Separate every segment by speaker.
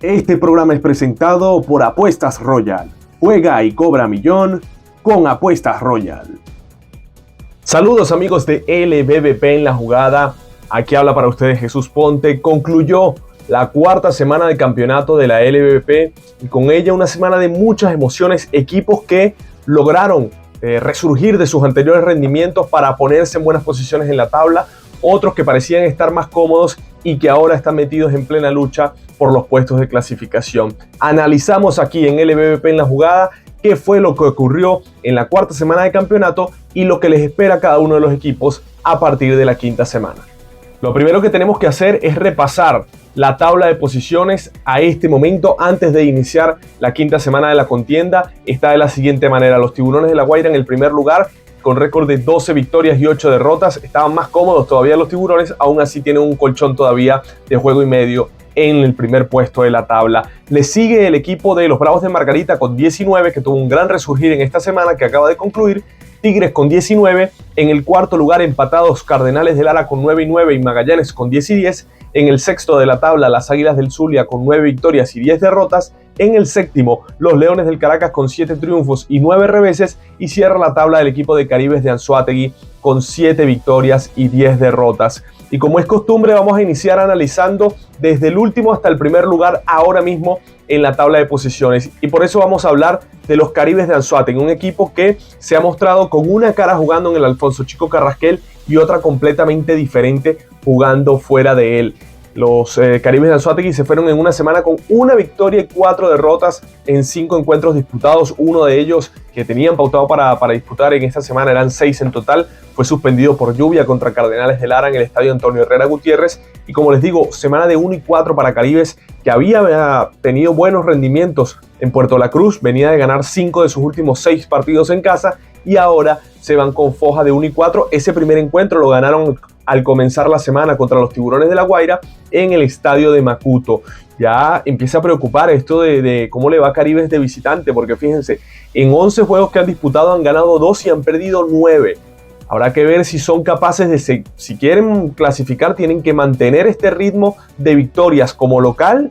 Speaker 1: Este programa es presentado por Apuestas Royal. Juega y cobra millón con Apuestas Royal. Saludos amigos de LBBP en la jugada. Aquí habla para ustedes Jesús Ponte. Concluyó la cuarta semana de campeonato de la LBBP y con ella una semana de muchas emociones. Equipos que lograron resurgir de sus anteriores rendimientos para ponerse en buenas posiciones en la tabla. Otros que parecían estar más cómodos y que ahora están metidos en plena lucha por los puestos de clasificación. Analizamos aquí en LBBP en la jugada qué fue lo que ocurrió en la cuarta semana de campeonato y lo que les espera a cada uno de los equipos a partir de la quinta semana. Lo primero que tenemos que hacer es repasar la tabla de posiciones a este momento antes de iniciar la quinta semana de la contienda. Está de la siguiente manera: los Tiburones de La Guaira en el primer lugar con récord de 12 victorias y 8 derrotas. Estaban más cómodos todavía los Tiburones, aún así tienen un colchón todavía de juego y medio en el primer puesto de la tabla. Le sigue el equipo de los Bravos de Margarita con 19, que tuvo un gran resurgir en esta semana que acaba de concluir. Tigres con 19, en el cuarto lugar empatados Cardenales de Lara con 9 y 9 y Magallanes con 10 y 10. En el sexto de la tabla las Águilas del Zulia con 9 victorias y 10 derrotas. En el séptimo los Leones del Caracas con 7 triunfos y 9 reveses. Y cierra la tabla el equipo de Caribes de Anzoátegui con 7 victorias y 10 derrotas. Y como es costumbre, vamos a iniciar analizando desde el último hasta el primer lugar ahora mismo en la tabla de posiciones. Y por eso vamos a hablar de los Caribes de Anzoátegui, un equipo que se ha mostrado con una cara jugando en el Alfonso Chico Carrasquel y otra completamente diferente jugando fuera de él. Los Caribes de Anzoátegui se fueron en una semana con una victoria y 4 derrotas en 5 encuentros disputados. Uno de ellos que tenían pautado para disputar en esta semana, eran 6 en total, fue suspendido por lluvia contra Cardenales de Lara en el estadio Antonio Herrera Gutiérrez. Y como les digo, semana de 1 y 4 para Caribes, que había tenido buenos rendimientos en Puerto La Cruz, venía de ganar 5 de sus últimos 6 partidos en casa y ahora se van con foja de 1 y 4. Ese primer encuentro lo ganaron al comenzar la semana contra los Tiburones de La Guaira en el estadio de Macuto. Ya empieza a preocupar esto de cómo le va a Caribes de visitante, porque fíjense, en 11 juegos que han disputado han ganado 2 y han perdido 9. Habrá que ver si son capaces de, si quieren clasificar, tienen que mantener este ritmo de victorias como local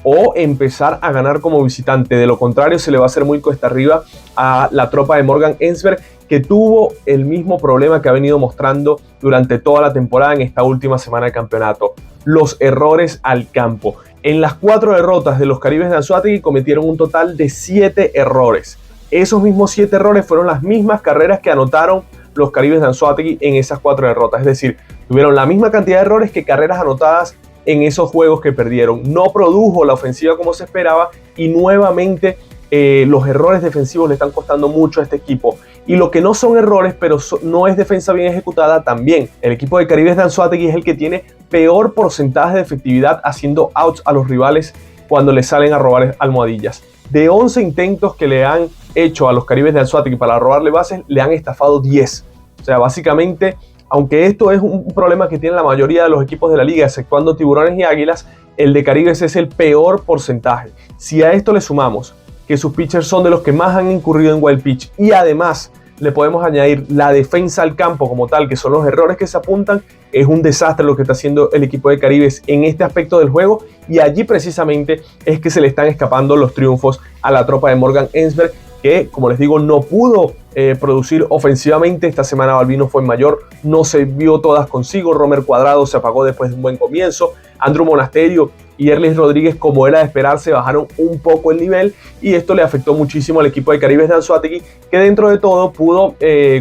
Speaker 1: o empezar a ganar como visitante. De lo contrario, se le va a hacer muy cuesta arriba a la tropa de Morgan Ensberg, que tuvo el mismo problema que ha venido mostrando durante toda la temporada en esta última semana de campeonato: los errores al campo. En las 4 derrotas de los Caribes de Anzoátegui cometieron un total de 7 errores. Esos mismos 7 errores fueron las mismas carreras que anotaron los Caribes de Anzoátegui en esas 4 derrotas. Es decir, tuvieron la misma cantidad de errores que carreras anotadas en esos juegos que perdieron. No produjo la ofensiva como se esperaba y nuevamente los errores defensivos le están costando mucho a este equipo. Y lo que no son errores, pero no es defensa bien ejecutada también. El equipo de Caribes de Anzoátegui es el que tiene peor porcentaje de efectividad haciendo outs a los rivales cuando le salen a robar almohadillas. De 11 intentos que le han hecho a los Caribes de Anzoátegui para robarle bases, le han estafado 10. O sea, básicamente, aunque esto es un problema que tienen la mayoría de los equipos de la liga, exceptuando Tiburones y Águilas, el de Caribes es el peor porcentaje. Si a esto le sumamos que sus pitchers son de los que más han incurrido en wild pitch y además le podemos añadir la defensa al campo como tal, que son los errores que se apuntan, es un desastre lo que está haciendo el equipo de Caribes en este aspecto del juego, y allí precisamente es que se le están escapando los triunfos a la tropa de Morgan Ensberg, que, como les digo, no pudo producir ofensivamente. Esta semana Balbino fue mayor, no se vio todas consigo. Romer Cuadrado se apagó después de un buen comienzo. Andrew Monasterio y Erlis Rodríguez, como era de esperarse, bajaron un poco el nivel y esto le afectó muchísimo al equipo de Caribes de Anzoátegui, que dentro de todo pudo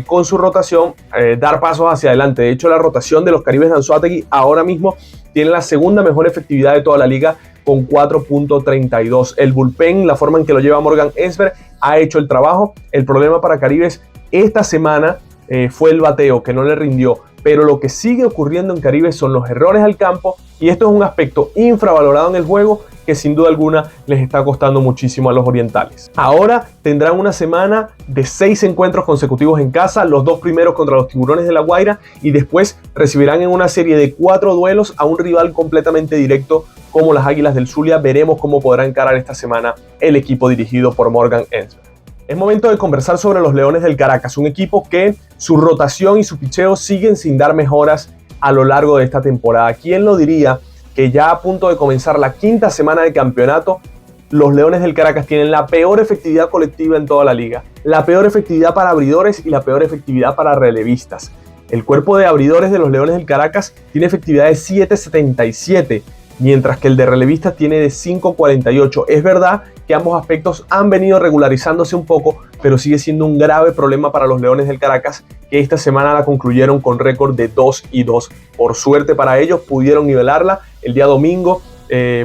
Speaker 1: con su rotación dar pasos hacia adelante. De hecho, la rotación de los Caribes de Anzoátegui ahora mismo tiene la segunda mejor efectividad de toda la liga con 4.32. El bullpen, la forma en que lo lleva Morgan Ensberg, ha hecho el trabajo. El problema para Caribes esta semana fue el bateo, que no le rindió. Pero lo que sigue ocurriendo en Caribes son los errores al campo, y esto es un aspecto infravalorado en el juego que sin duda alguna les está costando muchísimo a los orientales. Ahora tendrán una semana de 6 encuentros consecutivos en casa, los 2 primeros contra los Tiburones de La Guaira, y después recibirán en una serie de 4 duelos a un rival completamente directo como las Águilas del Zulia. Veremos cómo podrá encarar esta semana el equipo dirigido por Morgan Ensberg. Es momento de conversar sobre los Leones del Caracas, un equipo que su rotación y su picheo siguen sin dar mejoras a lo largo de esta temporada. ¿Quién lo diría que ya a punto de comenzar la quinta semana de campeonato, los Leones del Caracas tienen la peor efectividad colectiva en toda la liga, la peor efectividad para abridores y la peor efectividad para relevistas. El cuerpo de abridores de los Leones del Caracas tiene efectividad de 7.77, mientras que el de relevistas tiene de 5.48. Es verdad que ambos aspectos han venido regularizándose un poco, pero sigue siendo un grave problema para los Leones del Caracas, que esta semana la concluyeron con récord de 2-2. Por suerte para ellos pudieron nivelarla el día domingo.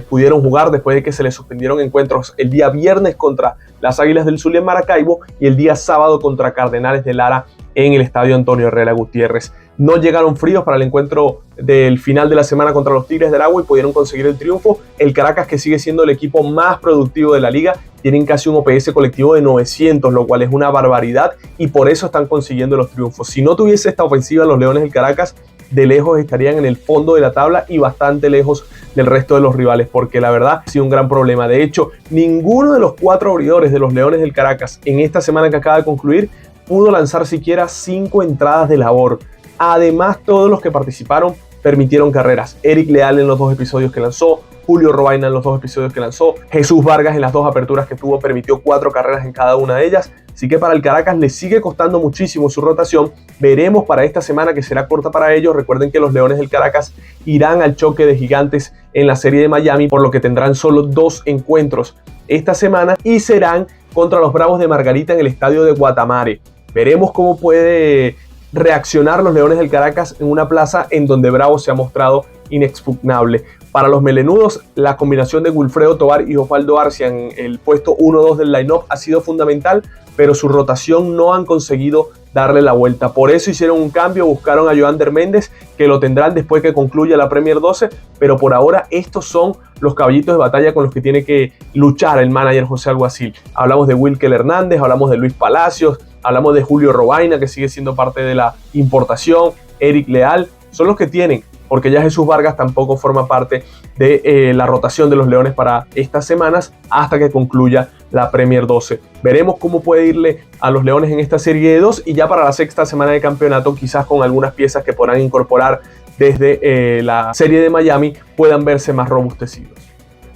Speaker 1: Pudieron jugar después de que se les suspendieron encuentros el día viernes contra las Águilas del Zulia en Maracaibo y el día sábado contra Cardenales de Lara en el estadio Antonio Herrera Gutiérrez. No llegaron fríos para el encuentro del final de la semana contra los Tigres del Agua y pudieron conseguir el triunfo. El Caracas, que sigue siendo el equipo más productivo de la liga, tienen casi un OPS colectivo de 900, lo cual es una barbaridad, y por eso están consiguiendo los triunfos. Si no tuviese esta ofensiva, los Leones del Caracas de lejos estarían en el fondo de la tabla y bastante lejos del resto de los rivales, porque la verdad ha sido un gran problema. De hecho, ninguno de los 4 abridores de los Leones del Caracas en esta semana que acaba de concluir pudo lanzar siquiera 5 entradas de labor. Además, todos los que participaron permitieron carreras. Eric Leal en los 2 episodios que lanzó, Julio Robaina en los 2 episodios que lanzó, Jesús Vargas en las 2 aperturas que tuvo permitió 4 carreras en cada una de ellas. Así que para el Caracas le sigue costando muchísimo su rotación. Veremos para esta semana, que será corta para ellos. Recuerden que los Leones del Caracas irán al choque de Gigantes en la serie de Miami, por lo que tendrán solo 2 encuentros esta semana y serán contra los Bravos de Margarita en el estadio de Guatamare. Veremos cómo puede reaccionar los Leones del Caracas en una plaza en donde Bravo se ha mostrado inexpugnable. Para los melenudos, la combinación de Wilfredo Tovar y Osvaldo Arcia en el puesto 1-2 del line-up ha sido fundamental, pero su rotación no han conseguido darle la vuelta. Por eso hicieron un cambio, buscaron a Joander Méndez, que lo tendrán después que concluya la Premier 12, pero por ahora estos son los caballitos de batalla con los que tiene que luchar el manager José Alguacil. Hablamos de Wilker Hernández, hablamos de Luis Palacios, hablamos de Julio Robaina, que sigue siendo parte de la importación, Eric Leal, son los que tienen, porque ya Jesús Vargas tampoco forma parte de la rotación de los Leones para estas semanas hasta que concluya la Premier 12. Veremos cómo puede irle a los Leones en esta serie de 2 y ya para la sexta semana de campeonato, quizás con algunas piezas que podrán incorporar desde la serie de Miami, puedan verse más robustecidos.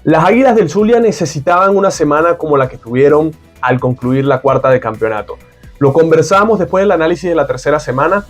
Speaker 1: Las Águilas del Zulia necesitaban una semana como la que tuvieron al concluir la cuarta de campeonato. Lo conversamos después del análisis de la tercera semana,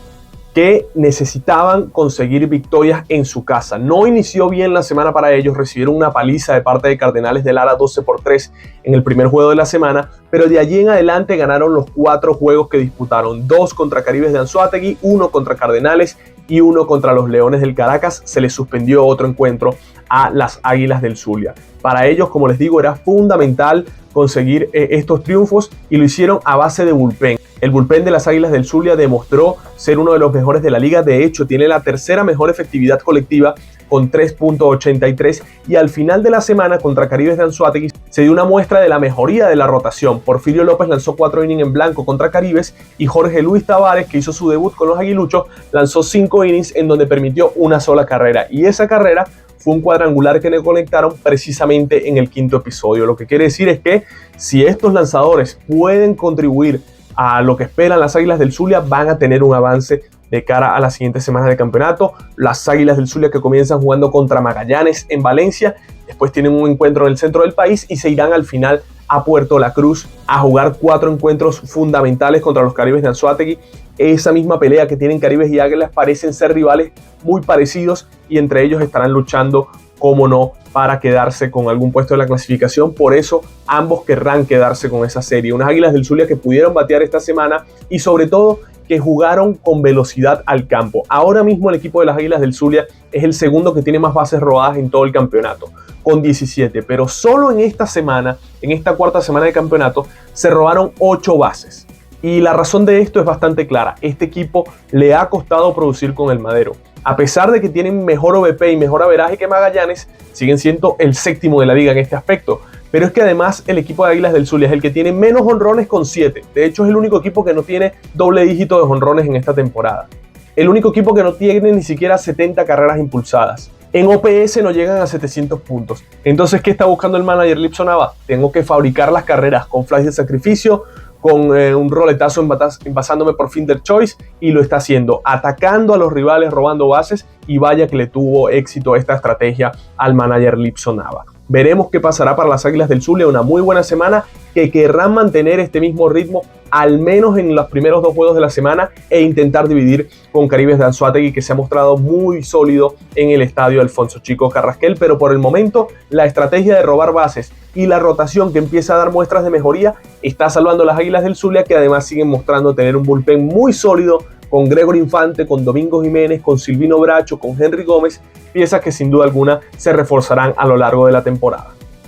Speaker 1: que necesitaban conseguir victorias en su casa. No inició bien la semana para ellos, recibieron una paliza de parte de Cardenales de Lara 12-3 en el primer juego de la semana, pero de allí en adelante ganaron los 4 juegos que disputaron, 2 contra Caribes de Anzoátegui, 1 contra Cardenales y 1 contra los Leones del Caracas. Se les suspendió otro encuentro a las Águilas del Zulia. Para ellos, como les digo, era fundamental conseguir estos triunfos y lo hicieron a base de bullpen. El bullpen de las Águilas del Zulia demostró ser uno de los mejores de la liga. De hecho, tiene la tercera mejor efectividad colectiva con 3.83 y al final de la semana contra Caribes de Anzoátegui se dio una muestra de la mejoría de la rotación. Porfirio López lanzó 4 innings en blanco contra Caribes y Jorge Luis Tavares, que hizo su debut con los Aguiluchos, lanzó 5 innings en donde permitió una sola carrera, y esa carrera fue un cuadrangular que le conectaron precisamente en el 5º episodio. Lo que quiere decir es que si estos lanzadores pueden contribuir a lo que esperan las Águilas del Zulia, van a tener un avance de cara a las siguientes semanas de campeonato. Las Águilas del Zulia, que comienzan jugando contra Magallanes en Valencia, después tienen un encuentro en el centro del país y se irán al final a Puerto La Cruz a jugar 4 encuentros fundamentales contra los Caribes de Anzoátegui. Esa misma pelea que tienen Caribes y Águilas parecen ser rivales muy parecidos y entre ellos estarán luchando, cómo no, para quedarse con algún puesto de la clasificación. Por eso ambos querrán quedarse con esa serie. Unas Águilas del Zulia que pudieron batear esta semana y sobre todo que jugaron con velocidad al campo. Ahora mismo el equipo de las Águilas del Zulia es el segundo que tiene más bases robadas en todo el campeonato, con 17, pero solo en esta semana, en esta cuarta semana de campeonato, se robaron 8 bases. Y la razón de esto es bastante clara. Este equipo le ha costado producir con el madero. A pesar de que tienen mejor OVP y mejor averaje que Magallanes, siguen siendo el 7º de la liga en este aspecto. Pero es que además el equipo de Águilas del Zulia es el que tiene menos jonrones con 7. De hecho, es el único equipo que no tiene doble dígito de jonrones en esta temporada. El único equipo que no tiene ni siquiera 70 carreras impulsadas. En OPS no llegan a 700 puntos. Entonces, ¿qué está buscando el manager Lipson Nava? Tengo que fabricar las carreras con flies de sacrificio, con un roletazo envasándome por Fielder Choice, y lo está haciendo, atacando a los rivales, robando bases, y vaya que le tuvo éxito esta estrategia al manager Lipson Nava. Veremos qué pasará para las Águilas del Zulia, una muy buena semana que querrán mantener este mismo ritmo al menos en los primeros 2 juegos de la semana e intentar dividir con Caribes de Anzoátegui, que se ha mostrado muy sólido en el estadio Alfonso Chico Carrasquel, pero por el momento la estrategia de robar bases y la rotación que empieza a dar muestras de mejoría está salvando a las Águilas del Zulia, que además siguen mostrando tener un bullpen muy sólido con Gregory Infante, con Domingo Jiménez, con Silvino Bracho, con Henry Gómez, piezas que sin duda alguna se reforzarán a lo largo de la temporada.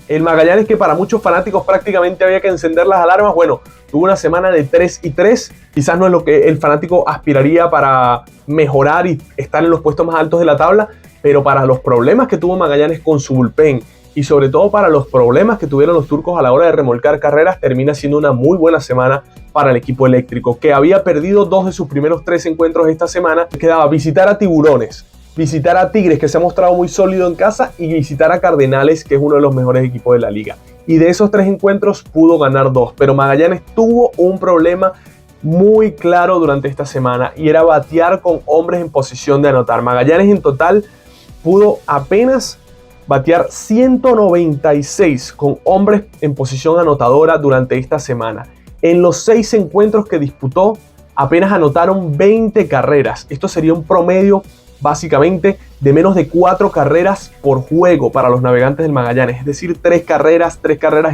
Speaker 1: El Magallanes, que para muchos fanáticos prácticamente había que encender las alarmas, bueno, tuvo una semana de 3-3, quizás no es lo que el fanático aspiraría para mejorar y estar en los puestos más altos de la tabla, pero para los problemas que tuvo Magallanes con su bullpen y sobre todo para los problemas que tuvieron los turcos a la hora de remolcar carreras, termina siendo una muy buena semana para el equipo eléctrico, que había perdido 2 de sus primeros 3 encuentros esta semana. Quedaba visitar a Tiburones, visitar a Tigres, que se ha mostrado muy sólido en casa, y visitar a Cardenales, que es uno de los mejores equipos de la liga. Y de esos 3 encuentros pudo ganar 2, pero Magallanes tuvo un problema muy claro durante esta semana, y era batear con hombres en posición de anotar. Magallanes en total pudo apenas batear 196 con hombres en posición anotadora durante esta semana. En los 6 encuentros que disputó, apenas anotaron 20 carreras. Esto sería un promedio básicamente de menos de 4 carreras por juego para los Navegantes del Magallanes, es decir, 3 carreras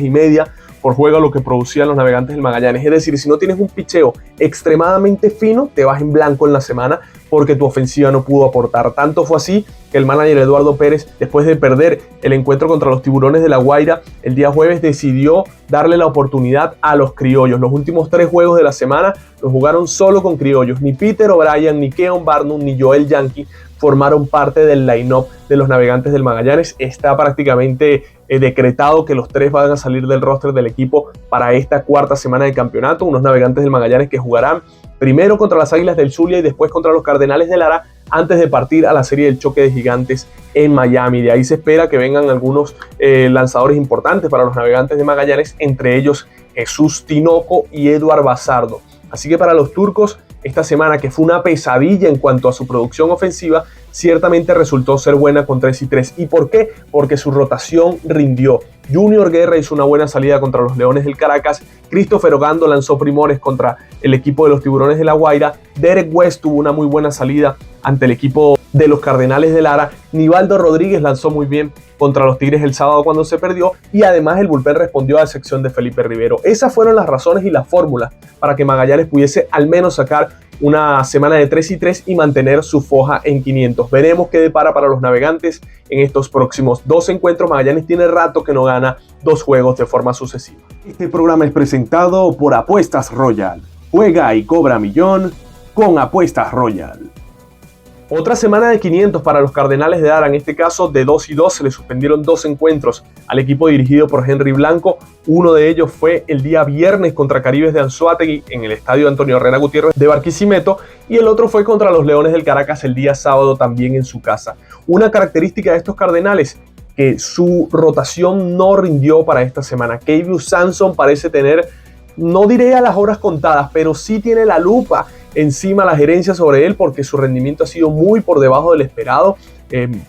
Speaker 1: y media por juego, lo que producían los Navegantes del Magallanes. Es decir, si no tienes un picheo extremadamente fino, te vas en blanco en la semana porque tu ofensiva no pudo aportar. Tanto fue así que el manager Eduardo Pérez, después de perder el encuentro contra los Tiburones de La Guaira el día jueves, decidió darle la oportunidad a los criollos. Los últimos 3 juegos de la semana los jugaron solo con criollos. Ni Peter O'Brien, ni Keon Barnum, ni Joel Yankee formaron parte del line-up de los Navegantes del Magallanes. Está prácticamente decretado que los 3 van a salir del roster del equipo para esta 4ª semana de campeonato. Unos Navegantes del Magallanes que jugarán primero contra las Águilas del Zulia y después contra los Cardenales de Lara, antes de partir a la serie del choque de gigantes en Miami. De ahí se espera que vengan algunos lanzadores importantes para los Navegantes de Magallanes, entre ellos Jesús Tinoco y Eduard Bazardo. Así que para los turcos, esta semana, que fue una pesadilla en cuanto a su producción ofensiva, ciertamente resultó ser buena con 3-3. ¿Y por qué? Porque su rotación rindió. Junior Guerra hizo una buena salida contra los Leones del Caracas. Christopher Ogando lanzó primores contra el equipo de los Tiburones de La Guaira. Derek West tuvo una muy buena salida ante el equipo de los Cardenales de Lara. Nivaldo Rodríguez lanzó muy bien contra los Tigres el sábado cuando se perdió, y además el bullpen respondió a la sección de Felipe Rivero. Esas fueron las razones y las fórmulas para que Magallanes pudiese al menos sacar una semana de 3-3 y mantener su foja en 500. Veremos qué depara para los Navegantes en estos próximos 2 encuentros. Magallanes tiene rato que no gana 2 juegos de forma sucesiva. Este programa es presentado por Apuestas Royal. Juega y cobra millón con Apuestas Royal. Otra semana de 500 para los Cardenales de Lara, en este caso de 2-2, se le suspendieron 2 encuentros al equipo dirigido por Henry Blanco. Uno de ellos fue el día viernes contra Caribes de Anzoátegui en el estadio Antonio Herrera Gutiérrez de Barquisimeto, y el otro fue contra los Leones del Caracas el día sábado, también en su casa. Una característica de estos Cardenales, que su rotación no rindió para esta semana. Keivu Samson parece tener, no diré a las horas contadas, pero sí tiene la lupa encima la gerencia sobre él, porque su rendimiento ha sido muy por debajo del esperado,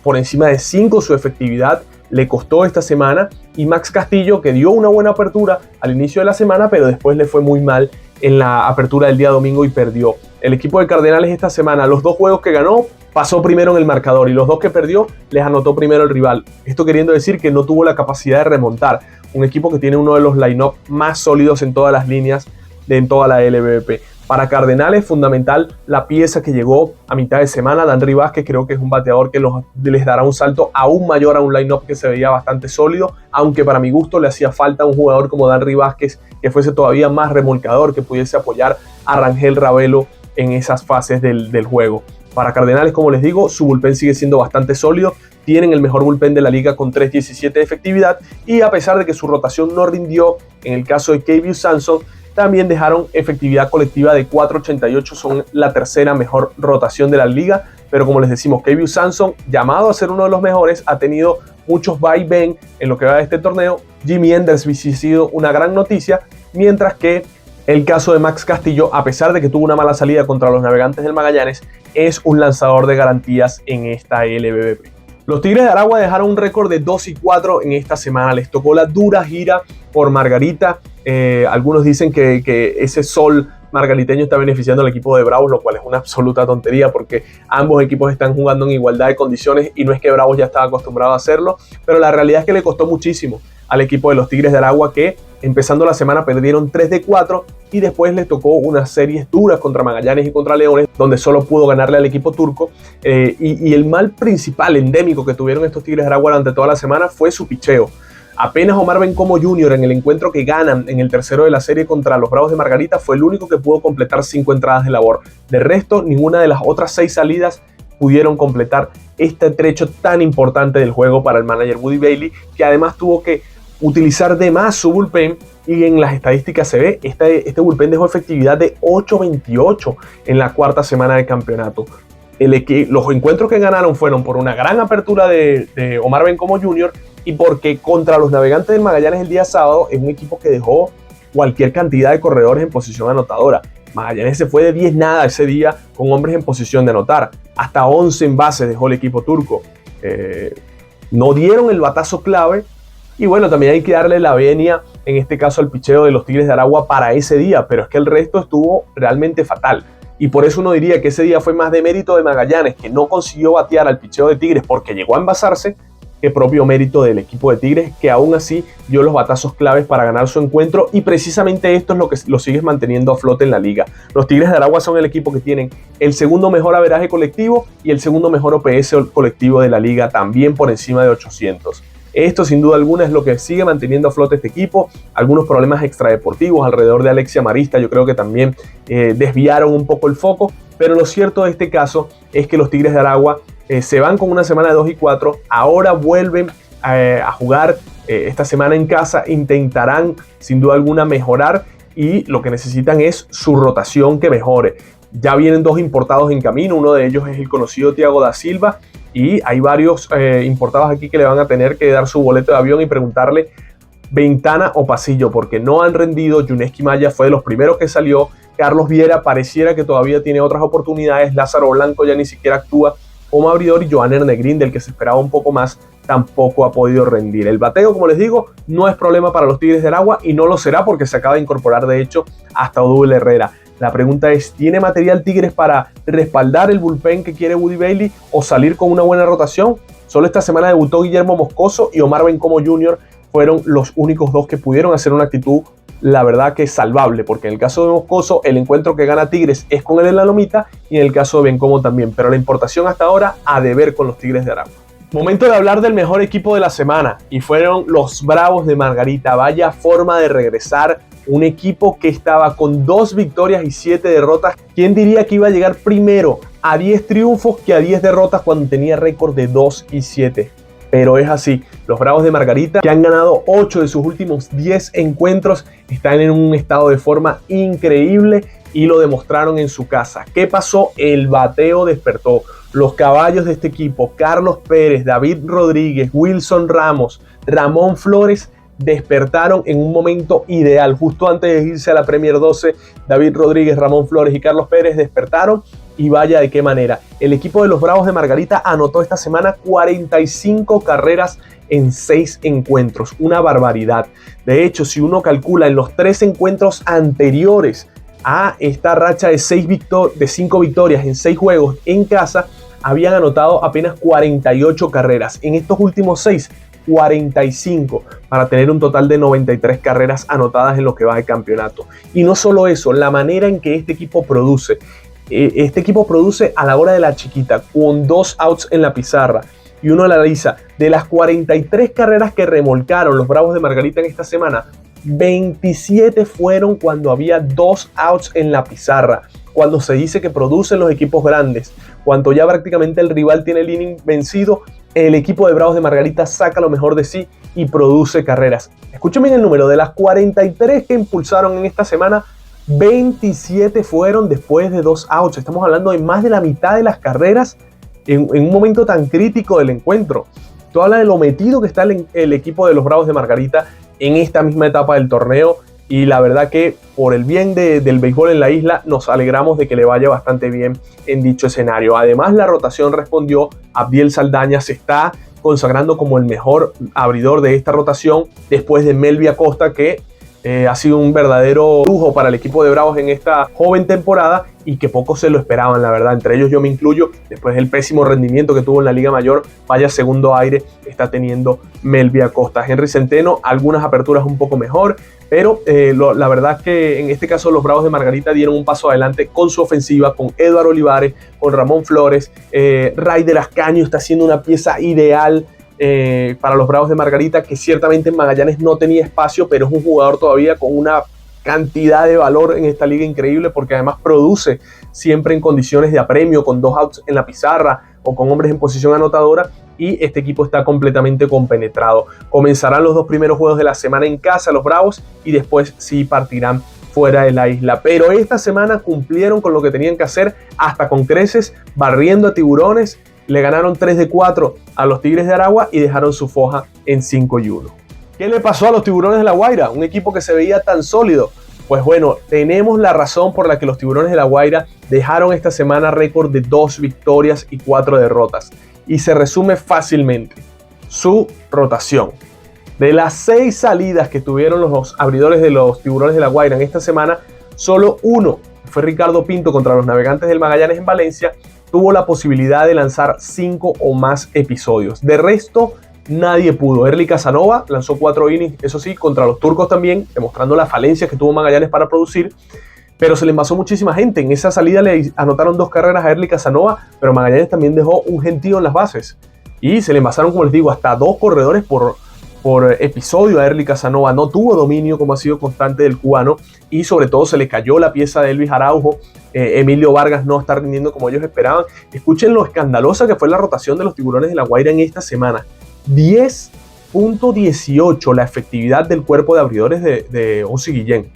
Speaker 1: por encima de 5 su efectividad le costó esta semana, y Max Castillo, que dio una buena apertura al inicio de la semana, pero después le fue muy mal en la apertura del día domingo y perdió. El equipo de Cardenales esta semana, los 2 juegos que ganó, pasó primero en el marcador, y los 2 que perdió les anotó primero el rival. Esto queriendo decir que no tuvo la capacidad de remontar. Un equipo que tiene uno de los line-up más sólidos en todas las líneas en toda la LVP. Para Cardenales, fundamental la pieza que llegó a mitad de semana, Danry Vázquez. Creo que es un bateador que les dará un salto aún mayor a un line-up que se veía bastante sólido, aunque para mi gusto le hacía falta un jugador como Danry Vázquez que fuese todavía más remolcador, que pudiese apoyar a Rangel Ravelo en esas fases del juego. Para Cardenales, como les digo, su bullpen sigue siendo bastante sólido. Tienen el mejor bullpen de la liga con 3.17 de efectividad, y a pesar de que su rotación no rindió en el caso de Keivu Samson, también dejaron efectividad colectiva de 4.88, son la tercera mejor rotación de la liga. Pero como les decimos, Keivu Samson, llamado a ser uno de los mejores, ha tenido muchos vaivén en lo que va de este torneo. Jimmy Enders ha sido una gran noticia, mientras que El caso de Max Castillo, a pesar de que tuvo una mala salida contra los Navegantes del Magallanes, es un lanzador de garantías en esta LVP. Los Tigres de Aragua dejaron un récord de 2-4 en esta semana. Les tocó la dura gira por Margarita. Algunos dicen que ese sol margariteño está beneficiando al equipo de Bravos, lo cual es una absoluta tontería porque ambos equipos están jugando en igualdad de condiciones y no es que Bravos ya estaba acostumbrado a hacerlo, pero la realidad es que le costó muchísimo al equipo de los Tigres de Aragua, que empezando la semana perdieron 3-4 y después les tocó unas series duras contra Magallanes y contra Leones, donde solo pudo ganarle al equipo turco. Y el mal principal, endémico que tuvieron estos Tigres de Aragua durante toda la semana fue su picheo. Apenas Omar Bencomo Jr. en el encuentro que ganan en el tercero de la serie contra los Bravos de Margarita fue el único que pudo completar 5 entradas de labor. De resto, ninguna de las otras 6 salidas pudieron completar este trecho tan importante del juego para el manager Woody Bailey, que además tuvo que utilizar de más su bullpen, y en las estadísticas se ve, este bullpen dejó efectividad de 8.28 en la cuarta semana de campeonato. Los encuentros que ganaron fueron por una gran apertura de Omar Bencomo Jr. y porque contra los Navegantes del Magallanes el día sábado es un equipo que dejó cualquier cantidad de corredores en posición anotadora. Magallanes se fue de 10 nada ese día con hombres en posición de anotar. Hasta 11 envases dejó el equipo turco. No dieron el batazo clave. Y bueno, también hay que darle la venia, en este caso, al picheo de los Tigres de Aragua para ese día, pero es que el resto estuvo realmente fatal. Y por eso uno diría que ese día fue más de mérito de Magallanes, que no consiguió batear al picheo de Tigres porque llegó a envasarse, que propio mérito del equipo de Tigres, que aún así dio los batazos claves para ganar su encuentro, y precisamente esto es lo que lo sigue manteniendo a flote en la liga. Los Tigres de Aragua son el equipo que tienen el segundo mejor averaje colectivo y el segundo mejor OPS colectivo de la liga, también por encima de 800. Esto sin duda alguna es lo que sigue manteniendo a flote este equipo. Algunos problemas extradeportivos alrededor de Alexia Marista yo creo que también desviaron un poco el foco, pero lo cierto de este caso es que los Tigres de Aragua se van con una semana de 2-4, ahora vuelven a jugar esta semana en casa, intentarán sin duda alguna mejorar y lo que necesitan es su rotación que mejore. Ya vienen 2 importados en camino, uno de ellos es el conocido Thiago da Silva, y hay varios importados aquí que le van a tener que dar su boleto de avión y preguntarle ventana o pasillo, porque no han rendido. Yuneski Maya fue de los primeros que salió, Carlos Viera pareciera que todavía tiene otras oportunidades, Lázaro Blanco ya ni siquiera actúa como abridor, y Joan Ernegrín, del que se esperaba un poco más, tampoco ha podido rendir. El bateo, como les digo, no es problema para los Tigres de Aragua y no lo será porque se acaba de incorporar de hecho hasta Odubel Herrera. La pregunta es, ¿tiene material Tigres para respaldar el bullpen que quiere Woody Bailey o salir con una buena rotación? Solo esta semana debutó Guillermo Moscoso y Omar Bencomo Jr. fueron los únicos 2 que pudieron hacer una actitud, la verdad que salvable, porque en el caso de Moscoso el encuentro que gana Tigres es con él en la lomita y en el caso de Bencomo también, pero la importación hasta ahora a deber con los Tigres de Aragua. Momento de hablar del mejor equipo de la semana y fueron los Bravos de Margarita. Vaya forma de regresar un equipo que estaba con 2 victorias y 7 derrotas. ¿Quién diría que iba a llegar primero a 10 triunfos que a 10 derrotas cuando tenía récord de 2-7? Pero es así, los Bravos de Margarita, que han ganado 8 de sus últimos 10 encuentros, están en un estado de forma increíble y lo demostraron en su casa. ¿Qué pasó? El bateo despertó. Los caballos de este equipo, Carlos Pérez, David Rodríguez, Wilson Ramos, Ramón Flores, despertaron en un momento ideal. Justo antes de irse a la Premier 12, David Rodríguez, Ramón Flores y Carlos Pérez despertaron, y vaya de qué manera. El equipo de los Bravos de Margarita anotó esta semana 45 carreras en 6 encuentros, una barbaridad. De hecho, si uno calcula en los 3 encuentros anteriores a esta racha de 5 victorias en 6 juegos en casa, habían anotado apenas 48 carreras. En estos últimos 6, 45, para tener un total de 93 carreras anotadas en lo que va de campeonato. Y no solo eso, la manera en que este equipo produce. Este equipo produce a la hora de la chiquita, con 2 outs en la pizarra. Y uno analiza, de las 43 carreras que remolcaron los Bravos de Margarita en esta semana, 27 fueron cuando había 2 outs en la pizarra. Cuando se dice que producen los equipos grandes, cuando ya prácticamente el rival tiene el inning vencido, el equipo de Bravos de Margarita saca lo mejor de sí y produce carreras. Escuchen bien el número, de las 43 que impulsaron en esta semana, 27 fueron después de 2 outs. Estamos hablando de más de la mitad de las carreras en un momento tan crítico del encuentro. Esto habla de lo metido que está el equipo de los Bravos de Margarita en esta misma etapa del torneo, y la verdad que por el bien del béisbol en la isla nos alegramos de que le vaya bastante bien en dicho escenario. Además, la rotación respondió. Abdiel Saldaña se está consagrando como el mejor abridor de esta rotación después de Melvin Acosta, que ha sido un verdadero lujo para el equipo de Bravos en esta joven temporada y que pocos se lo esperaban, la verdad. Entre ellos yo me incluyo. Después del pésimo rendimiento que tuvo en la Liga Mayor, vaya segundo aire está teniendo Melvin Acosta. Henry Centeno, algunas aperturas un poco mejor, pero la verdad es que en este caso los Bravos de Margarita dieron un paso adelante con su ofensiva, con Eduardo Olivares, con Ramón Flores. Ryder Ascaño está haciendo una pieza ideal para los Bravos de Margarita, que ciertamente en Magallanes no tenía espacio, pero es un jugador todavía con una cantidad de valor en esta liga increíble, porque además produce siempre en condiciones de apremio, con 2 outs en la pizarra o con hombres en posición anotadora, y este equipo está completamente compenetrado. Comenzarán los 2 primeros juegos de la semana en casa los Bravos y después sí partirán fuera de la isla, pero esta semana cumplieron con lo que tenían que hacer, hasta con creces, barriendo a Tiburones. Le ganaron 3-4 a los Tigres de Aragua y dejaron su foja en 5-1. ¿Qué le pasó a los Tiburones de La Guaira? Un equipo que se veía tan sólido. Pues bueno, tenemos la razón por la que los Tiburones de La Guaira dejaron esta semana récord de 2 victorias y 4 derrotas. Y se resume fácilmente: su rotación. De las 6 salidas que tuvieron los abridores de los Tiburones de La Guaira en esta semana, solo uno, fue Ricardo Pinto contra los Navegantes del Magallanes en Valencia, tuvo la posibilidad de lanzar 5 o más episodios. De resto, nadie pudo. Erly Casanova lanzó 4 innings, eso sí, contra los turcos también, demostrando las falencias que tuvo Magallanes para producir, pero se le envasó muchísima gente. En esa salida le anotaron 2 carreras a Erly Casanova, pero Magallanes también dejó un gentío en las bases. Y se le envasaron, como les digo, hasta 2 corredores por episodio a Erly Casanova. No tuvo dominio como ha sido constante del cubano, y sobre todo se le cayó la pieza de Elvis Araujo. Emilio Vargas no está rindiendo como ellos esperaban. Escuchen lo escandalosa que fue la rotación de los Tiburones de La Guaira en esta semana: 10.18 la efectividad del cuerpo de abridores de Ozzy Guillén.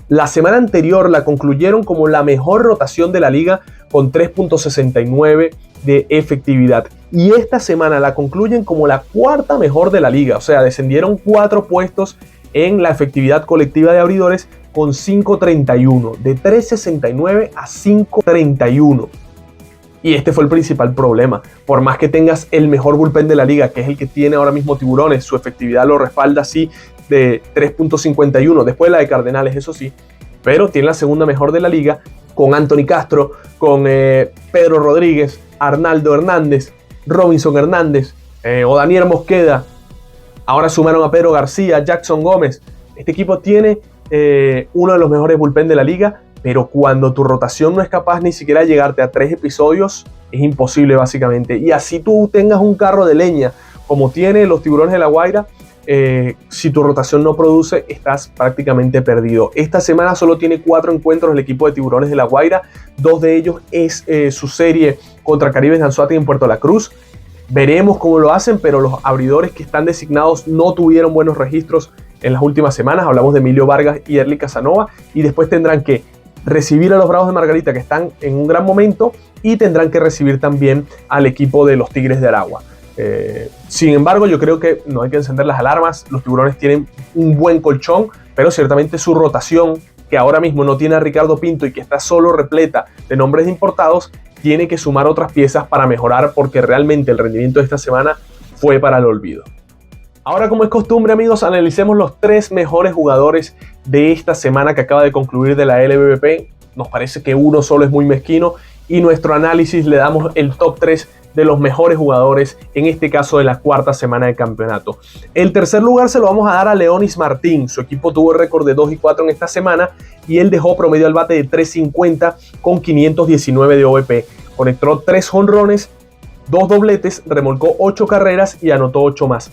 Speaker 1: La semana anterior la concluyeron como la mejor rotación de la liga, con 3.69 de efectividad, y esta semana la concluyen como la 4ª mejor de la liga. O sea, descendieron 4 puestos en la efectividad colectiva de abridores, con 5.31, de 3.69 a 5.31. Y este fue el principal problema. Por más que tengas el mejor bullpen de la liga, que es el que tiene ahora mismo Tiburones, su efectividad lo respalda así, de 3.51, después la de Cardenales, eso sí, pero tiene la 2ª mejor de la liga, con Anthony Castro, con Pedro Rodríguez, Arnaldo Hernández, Robinson Hernández, Odanier Mosqueda. Ahora sumaron a Pedro García, Jackson Gómez. Este equipo tiene uno de los mejores bullpen de la liga, pero cuando tu rotación no es capaz ni siquiera de llegarte a 3 episodios, es imposible básicamente. Y así tú tengas un carro de leña como tiene los Tiburones de La Guaira, si tu rotación no produce, estás prácticamente perdido. Esta semana solo tiene 4 encuentros el equipo de Tiburones de La Guaira. 2 de ellos es su serie contra Caribes de Anzoátegui en Puerto La Cruz. Veremos cómo lo hacen, pero los abridores que están designados no tuvieron buenos registros en las últimas semanas. Hablamos de Emilio Vargas y Erly Casanova, y después tendrán que recibir a los Bravos de Margarita, que están en un gran momento, y tendrán que recibir también al equipo de los Tigres de Aragua. Sin embargo, yo creo que no hay que encender las alarmas. Los Tiburones tienen un buen colchón, pero ciertamente su rotación, que ahora mismo no tiene a Ricardo Pinto y que está solo repleta de nombres importados, tiene que sumar otras piezas para mejorar, porque realmente el rendimiento de esta semana fue para el olvido. Ahora, como es costumbre, amigos, analicemos los 3 mejores jugadores de esta semana que acaba de concluir de la LBBP. Nos parece que uno solo es muy mezquino, y nuestro análisis le damos el top 3 de los mejores jugadores, en este caso de la 4ª semana de campeonato. El tercer lugar se lo vamos a dar a Leonis Martín. Su equipo tuvo récord de 2-4 en esta semana, y él dejó promedio al bate de 3.50 con 519 de OVP. Conectó 3 jonrones, 2 dobletes, remolcó 8 carreras y anotó 8 más.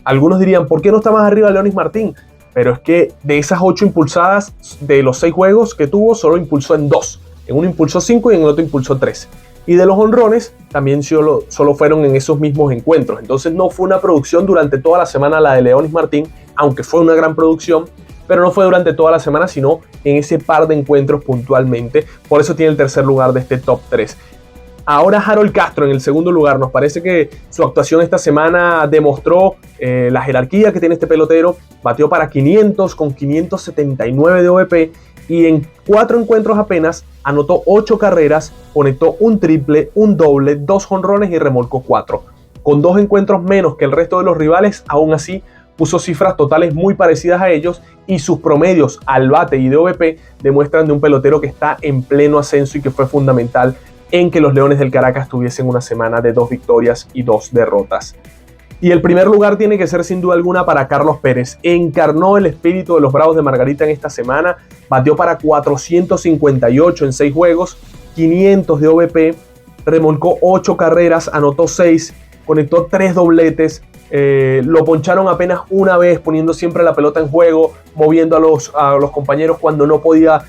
Speaker 1: Algunos dirían, ¿por qué no está más arriba Leonis Martín? Pero es que de esas 8 impulsadas, de los 6 juegos que tuvo, solo impulsó en 2. En uno impulsó 5 y en el otro impulsó 3. Y de los jonrones también solo fueron en esos mismos encuentros. Entonces no fue una producción durante toda la semana la de Leonis Martín, aunque fue una gran producción, pero no fue durante toda la semana, sino en ese par de encuentros puntualmente. Por eso tiene el tercer lugar de este top 3. Ahora Harold Castro en el segundo lugar. Nos parece que su actuación esta semana demostró la jerarquía que tiene este pelotero. Batió para 500 con 579 de OVP y en 4 encuentros apenas anotó 8 carreras, conectó un triple, un doble, 2 jonrones y remolcó 4. Con 2 encuentros menos que el resto de los rivales, aún así puso cifras totales muy parecidas a ellos y sus promedios al bate y de OVP demuestran de un pelotero que está en pleno ascenso y que fue fundamental en que los Leones del Caracas tuviesen una semana de 2 victorias y 2 derrotas. Y el primer lugar tiene que ser sin duda alguna para Carlos Pérez. Encarnó el espíritu de los Bravos de Margarita en esta semana, batió para 458 en 6 juegos, 500 de OVP, remolcó 8 carreras, anotó 6, conectó 3 dobletes, lo poncharon apenas una vez, poniendo siempre la pelota en juego, moviendo a los compañeros cuando no podía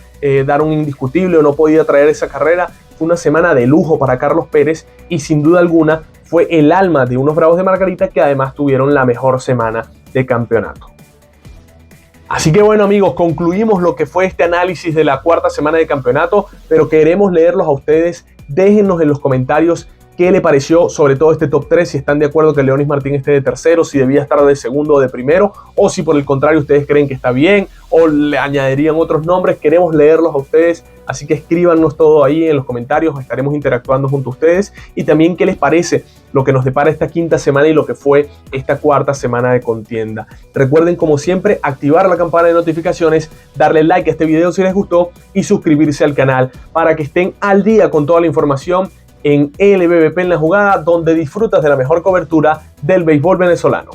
Speaker 1: dar un indiscutible o no podía traer esa carrera. Fue una semana de lujo para Carlos Pérez y sin duda alguna fue el alma de unos Bravos de Margarita que además tuvieron la mejor semana de campeonato. Así que bueno amigos, concluimos lo que fue este análisis de la cuarta semana de campeonato, pero queremos leerlos a ustedes. Déjennos en los comentarios qué le pareció sobre todo este top 3, si están de acuerdo que Leonis Martín esté de tercero, si debía estar de segundo o de primero, o si por el contrario ustedes creen que está bien, o le añadirían otros nombres. Queremos leerlos a ustedes, así que escríbanos todo ahí en los comentarios, estaremos interactuando junto a ustedes, y también qué les parece lo que nos depara esta quinta semana y lo que fue esta cuarta semana de contienda. Recuerden como siempre activar la campana de notificaciones, darle like a este video si les gustó y suscribirse al canal para que estén al día con toda la información en LBBP en la jugada, donde disfrutas de la mejor cobertura del béisbol venezolano.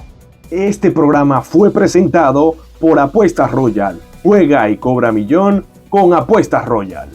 Speaker 1: Este programa fue presentado por Apuestas Royal. Juega y cobra millón con Apuestas Royal.